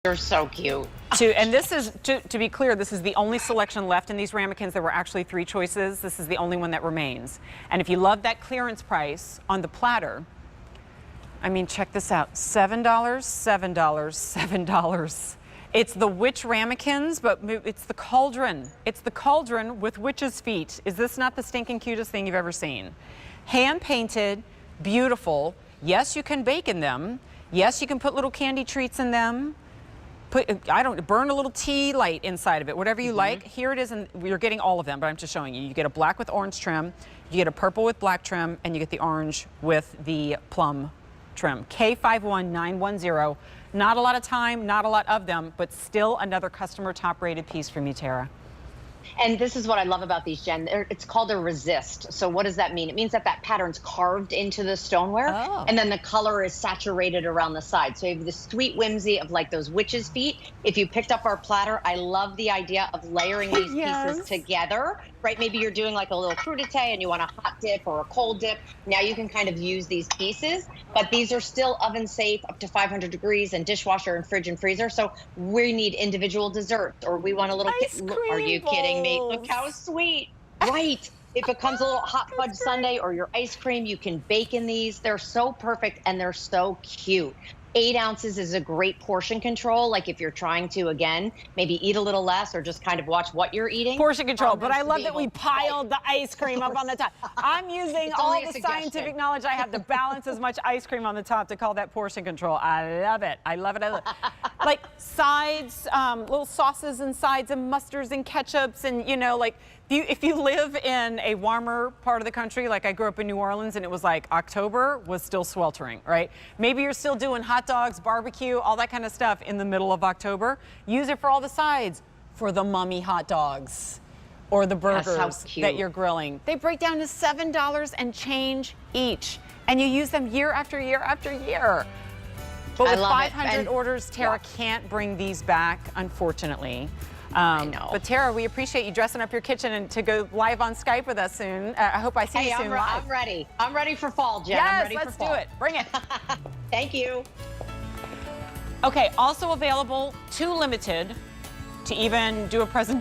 You're so cute. And this is, to be clear, this is the only selection left in these Ramekins. There were actually 3 choices. This is the only one that remains. And if you love that clearance price on the platter, I mean, check this out. $7, $7, $7. It's the witch Ramekins, but it's the cauldron. It's the cauldron with witch's feet. Is this not the stinking cutest thing you've ever seen? Hand painted, beautiful. Yes, you can bake in them. Yes, you can put little candy treats in them. Burn a little tea light inside of it, whatever you like. Here it is, and you're getting all of them, but I'm just showing you. You get a black with orange trim, you get a purple with black trim, and you get the orange with the plum trim. K51910. Not a lot of time, not a lot of them, but still another customer top-rated piece from you, Tara. And this is what I love about these, Jen. It's called a resist. So what does that mean? It means that pattern's carved into the stoneware, and then the color is saturated around the side. So you have the sweet whimsy of like those witch's feet. If you picked up our platter, I love the idea of layering these pieces together, right? Maybe you're doing like a little crudité and you want a hot dip or a cold dip. Now you can kind of use these pieces, but these are still oven safe up to 500 degrees and dishwasher and fridge and freezer. So we need individual desserts, or we want a little ice cream Are you kidding me? Look how sweet. Right. If it comes a little hot fudge sundae or your ice cream, you can bake in these. They're so perfect and they're so cute. 8 ounces is a great portion control. Like if you're trying to, again, maybe eat a little less or just kind of watch what you're eating. Portion control, but I love that we piled the ice cream up on the top. I'm using all the scientific knowledge I have to balance as much ice cream on the top to call that portion control. I love it. I love it. I love it. Like sides, little sauces and sides and mustards and ketchups, and you know, like if you live in a warmer part of the country, like I grew up in New Orleans and it was like October was still sweltering, right? Maybe you're still doing hot dogs, barbecue, all that kind of stuff in the middle of October. Use it for all the sides, for the mummy hot dogs or the burgers that you're grilling. They break down to $7 and change each, and you use them year after year after year. But with 500 orders, Tara can't bring these back, unfortunately. I know. But Tara, we appreciate you dressing up your kitchen and to go live on Skype with us soon. I hope I see you soon live. I'm ready. I'm ready for fall, Jen. Yes, I'm ready let's for fall. do it. Bring it. Thank you. Okay, also available, too limited to even do a presentation.